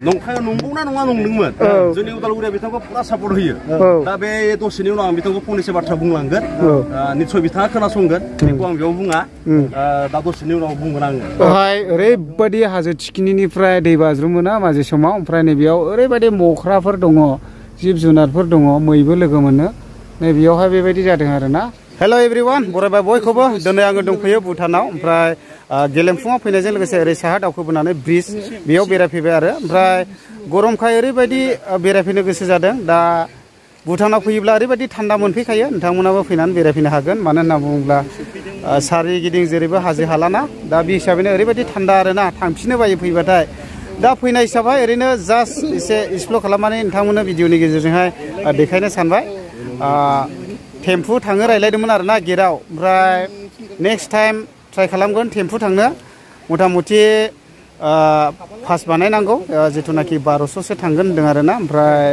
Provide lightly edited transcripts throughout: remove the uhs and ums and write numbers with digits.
नंखाय नंगौना नङा नंदोंमोन जोंनि उदालगुरिया बिथांखौ पुरा सापर्ट होयो दा बे दसेनि उनाव आं बिथांखौ फंनैसो बाथ्रा बुंलांगोन निस्सय बिथाङा खोनासंगोन बेखौ आं बेयाव बुङा दा दसेनि उनाव बुंगोन आङो बेवहाय ओरैबायदि हाजो थिखिनिनिफ्राय दै बाज्रुम मोना माजे समाव ओमफ्राय नैबेयाव ओरैबायदि मोख्राफोर दङ जिब जुनारफोर दङ मैबो लोगो मोनो नैबेयावहाय बेबायदि जादों आरोना हेल' एभ्रिवान बरायबाय बयखौबो दिनै आङो दंफैयो भुटानाव ओमफ्राय गेलेमफुङाव फैनायजों लोगोसे ओरै साहा दावखोबोनानै ब्रिज बेयाव बेरायफैबाय आरो ओमफ्राय गरमखाय ओरैबायदि बेरायफैनो गोसो जादों दा भुटानाव फैयोब्ला ओरैबायदि थान्दा मोनफैखायो नोंथांमोनाबो फैनानै बेरायफैनो हागोन मानो होनना बुङोब्ला सारिगिदिं जेरैबो हाजो हालाना दा बे हिसाबैनो ओरैबायदि थान्दा आरोना थांफिननो बायो फैबाथाय दा फैनाय हिसाबै ओरैनो जास्ट एसे एक्सप्लर खालामनानै नोंथांमोननो भिडिअनि गेजेरजोंहाय देखायनो सानबाय टेम्पु थाङो रायलायदोंमोन आरोना गेटआव ओमफ्राय नेक्स्ट टाइम ट्राइ खालामगोन टेम्पु थांनो मथा मथि पास बानायनांगौ जिथुनाखि 1200सो थांगोन होनदों आरोना ओमफ्राय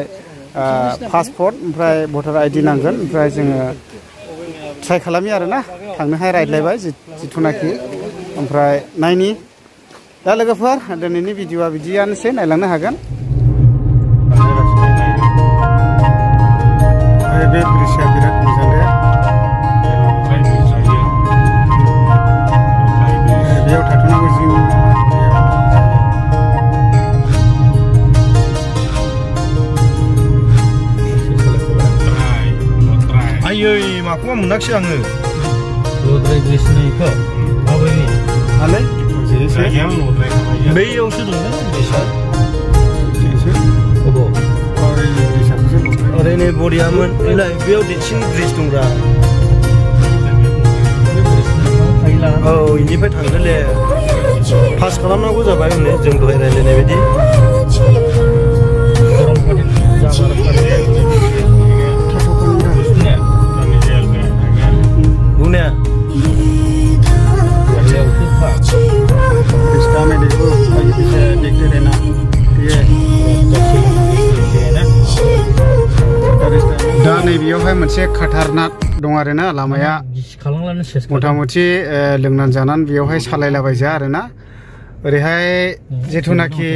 पासपर्ट ओमफ्राय भटार आइडि नांगोन ओमफ्राय जोङो ट्राइ खालामि आरोना थांनोहाय रायज्लायबाय जिथुनाखि ओमफ्राय नायनि दा लोगोफोर दिनैनि भिडिअआ बिदियानोसै नायलांनो हागोन बे ब्रिजआ बिराद मोजां दे बेयाव थाथ'नांगौ जों आयै माखौबा मोनाखिसै आङो लद्राय ब्रिजनिखौ माबोरैनि हालाय बैयावसो दंना ब्रिजआ ओरैनो बरियामोन बेयाव देरसिन ब्रिज दंब्रा औ इनिफ्राय थांगोनले पास खालामनांगौ जाबाय हनै जों दहाय रायलायनाय बायदि बुंनाया दा नैबेयावहाय मोनसे खाटारनाक दं आरोना लामाया मथा मथि लोंनानै जानानै बेयावहाय सालायलाबायजा आरोना ओरैहाय जिथुनाखि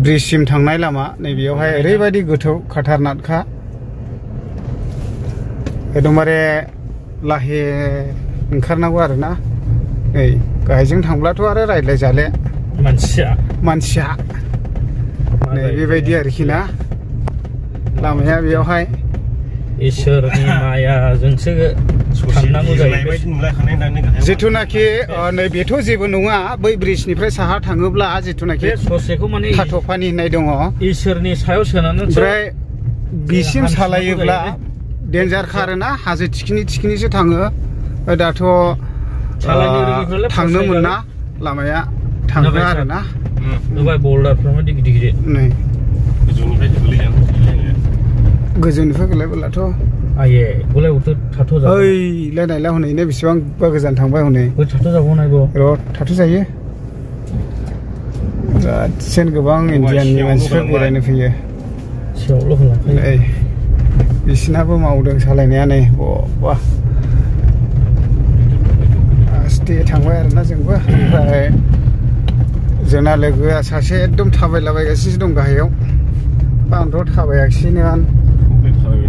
ब्रिजसिम थांनाय लामा नैबेयावहाय ओरैबायदि गोथौ खाटारनाकखा एकदमबारे लाहे ओंखारनांगौ आरोना नै गाहायजों थांब्लाथ' आरो रायज्लायजाले मानसिया नै बेबायदि आरोखि ना लामाया बेयावहाय इसोरनि मायाजोंसो थांनांगौ जाहैबाय जिथुनाखि नै बेथ' जेबो नङा बै ब्रिजनिफ्राय साहा थाङोब्ला जिथुनाखि ससेखौ माने थाथ'फानि होननाय दङ इसोरनि सायाव सोनानै ओमफ्राय बिसिम सालायोब्ला डेन्जार खारोना हाजो थिखिनिसो थाङो दाथ' थांनो मोना लामाया थाङो आरोना नुबाय बल्डारफ्रा मादि गिदिर गिदिर नै गोजौनिफ्राय गोलैबोलाथ' आये गलायबोथ' थाथ' जाबाय ओइ लायनायला हनैनो बेसेबांबा गोजान थांबाय हनै थाथ' जाबावनायबो र' थाथ' जायो गासिन गोबां इन्डियाननि मानसिफोर बेरायनो फैयो सियावल' होलांखायो बिसिनाबो मावदों सालायनाया नै बा आस्ते थांबाय आरोना जोंबो ओमफ्राय जोंना लोगोआ सासे एकदम थाबायलाबायगासिनो दं गाहायाव आंथ' थाबायाखिसैनो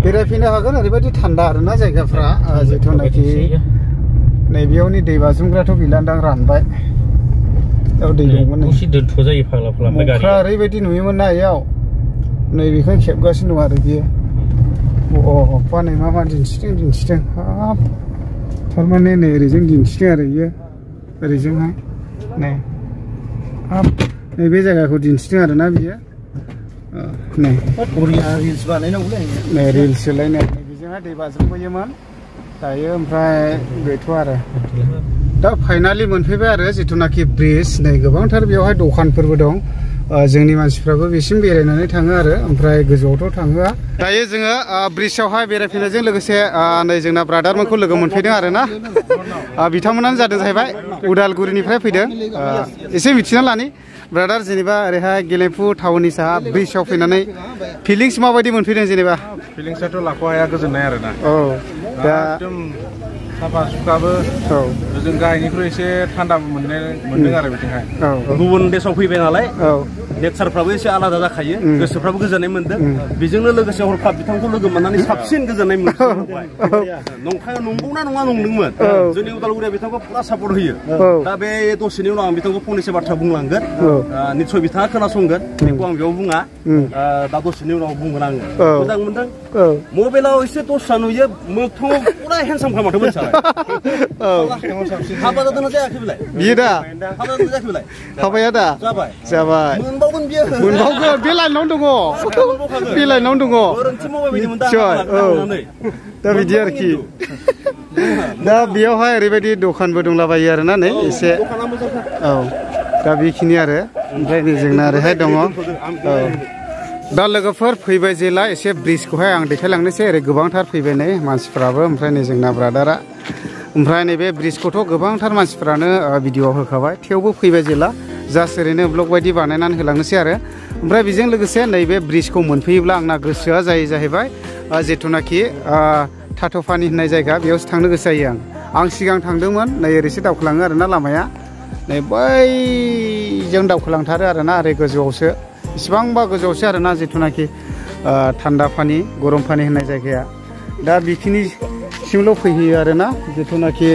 बेरायफैनो हागोन ओरैबायदि थान्दा आरोना जायगाफ्रा जिथुनाखि नैबेयावनि दै बाज्रुमग्राथ' गैलान्दां रानबाय बेयाव दै दंमोन दोनथ' जायो फाग्ला मोख्रा ओरैबायदि नुयोमोन ना इयाव नैबेखौ खेबगासिनो दं आरो बियो अबा नै मा दिन्थिदों हाब थारमाने नै ओरैजों दिन्थिदों आरो बियो ओरैजोंहाय नै हाब नैबे जायगाखौ दिन्थिदों आरोना बियो नै रिल्स बानायनांगौलै नै रिल्ससोलायनो बेजोंहाय दै बाज्रुमबोयोमोन दायो ओमफ्राय गैथ'आ आरो दा फाइनालि मोनफैबाय आरो जिथुनाखि ब्रिज नै गोबांथार बेयावहाय दखानफोरबो दं जोंनि मानसिफ्राबो बेसिम बेरायनानै थाङो आरो ओमफ्राय गोजौआवथ' थाङोआ दायो जोङो ब्रिजआवहाय बेरायफैनायजों लोगोसे नै जोंना ब्रादारमोनखौ लोगो मोनफैदों आरोना बिथांमोनानो जादों जाहैबाय उदालगुरिनिफ्राय फैदों एसे मिथिना लानि ब्रादार जेनेबा ओरैहाय गेलेमफु टाउननि साहा ब्रिजआव फैनानै फिलिंस माबायदि मोनफैदों जेनेबा फिलिंसआथ' लाख'हाया गोजोननाय आरोना औ दा साफा सुखाबो जों गाहायनिख्रुइ एसे थान्दाबो मोनदों आरो बिथिंहाय गुबुन देशाव फैबाय नालाय नेचारफ्राबो एसे आलादा जाखायो गोसोफ्राबो गोजोननाय मोनदों बेजोंनो लोगोसे हरखाब बिथांखौ लोगो मोननानै साबसिन गोजोननाय मोनबाय नंगौना नङा नंदोंमोन जोंनि उदालगुरिया बिथांखौ पुरा सापर्ट होयो दा बे दसेनि उनाव आं बिथांखौ फंनैसो बाथ्रा बुंलांगोन निस्सय बिथाङा खोनासंगोन बेखौ आं बेयाव बुङा दा दसेनि उनाव बुंगोन आङो मोजां मोनदों मबाइलाव एसे दस्रा नुयो मोगथाङाव पुरा हेन्डसाम खालामाथो मोनसालाय हाबा जादोंना जायाखै बेलाय बियो दा हाबा जादों जायाखै बेलाय हाबाया दा जाबाय जाबाय मोनबावगोन बियो मोनबावगोन बे लाइनावनो दङ बे लाइनावनो दङ ओरैनोसो मावबाय बायदि मोनदों दा बिदि आरोखि दा बेयावहाय ओरैबायदि दखानबो दंलाबायो आरोना नै एसे दा बेखिनि आरो ओमफ्राय जोंना ओरैहाय दङ दा लोगोफोर फैबाय जेला एसे ब्रिजखौहाय आं देखायलांनोसै ओरै गोबांथार फैबाय नै मानसिफ्राबो ओमफ्राय नै जोंना ब्रादारा ओमफ्राय नैबे ब्रिजखौथ' गोबांथार मानसिफ्रानो भिडिअ'आव होखाबाय थेवबो फैबाय जेला जास्ट ओरैनो ब्लग बायदि बानायनानै होलांनोसै आरो ओमफ्राय बेजों लोगोसे नैबे ब्रिजखौ मोनफैयोब्ला आंना गोसोआ जाहैबाय जिथुनाखि थाथ'फानि होननाय जायगा बेयावसो थांनो गोसो जायो आं सिगां थांदोंमोन नै ओरैसो दावखोलाङो आरोना लामाया नै बैजों दावखोलांथारो आरोना ओरै गोजौआवसो इसिबांबा गोजौआवसो आरोना जिथुनाखि थान्दा पानि गरम पानि होननाय जायगाया दा बेखिनिसिमल' फैहैयो आरोना जिथुनाखि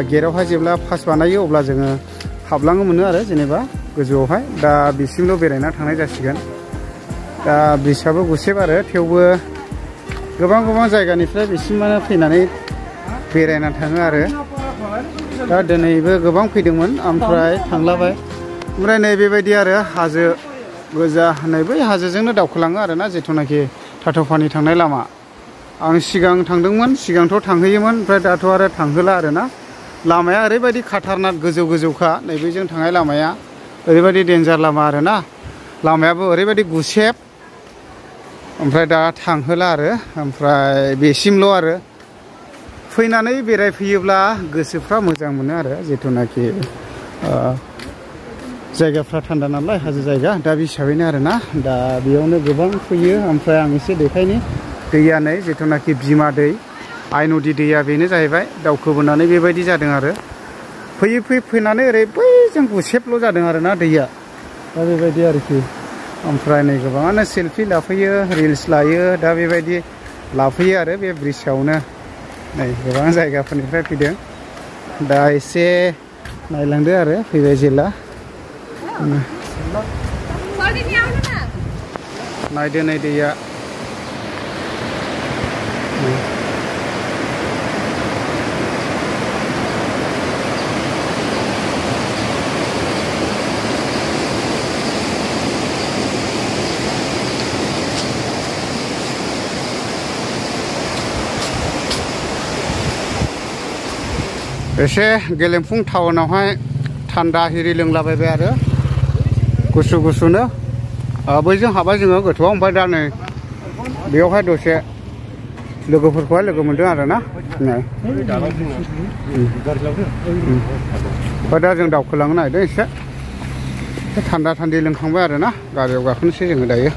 गेटआवहाय जेब्ला पास बानायो अब्ला जोङो हाबलाङो मोनो आरो जेनेबा गोजौआवहाय दा बिसिमल' बेरायना थांनाय जासिगोन दा ब्रिजआबो गुसेब आरो थेवबो गोबां जायगानिफ्राय बिसिमानो फैनानै बेरायना थाङो आरो दा दिनैबो गोबां फैदोंमोन ओमफ्राय थांलाबाय ओमफ्राय नै बेबायदि आरो हाजो गोजा नै बै हाजोजोंनो दावखोलाङो आरोना जिथुनाखि थाथ'फानि थांनाय लामा आं सिगां थांदोंमोन सिगांथ' थांहैयोमोन ओमफ्राय दाथ' आरो थांहोला आरोना लामाया ओरैबायदि खाथारनाक गोजौखा नैबेजों थांनाय लामाया ओरैबायदि डेन्जार लामा आरोना लामायाबो ओरैबायदि गुसेब ओमफ्राय दा थांहोला आरो ओमफ्राय बेसिमल' आरो फैनानै बेरायफैयोब्ला गोसोफ्रा मोजां मोनो आरो जिथुनाखि जायगाफ्रा थान्दा नालाय हाजो जायगा दा बे हिसाबैनो आरोना दा बेयावनो गोबां फैयो ओमफ्राय आं एसे देखायनि दैया नै जिथुनाखि बिमा दै आइ नदि दैया बेनो जाहैबाय दावखोबोनानै बेबायदि जादों आरो फैनानै ओरै बैजों गुसेबल' जादों आरोना दैया दा बेबायदि आरोखि ओमफ्राय नै गोबाङानो सेल्फि लाफैयो रिल्स लायो दा बेबायदि लाफैयो आरो बे ब्रिजआवनो नै गोबां जायगाफोरनिफ्राय फैदों दा एसे नायलांदो आरो फैबाय जेला नायदो नै दैया एसे गेलेमफुं टाउनावहाय थान्दा हिरि लोंलाबायबाय आरो गुसुनो बैजों हाबा जोङो गोथौआव ओमफ्राय दा नै बेयावहाय दसे लोगोफोरखौहाय लोगो मोनदों आरोना ओमफ्राय दा जों दावखोलांनो नागिरदों एसे थान्दा लोंखांबाय आरोना गारियाव गाखोनोसै जोङो दायो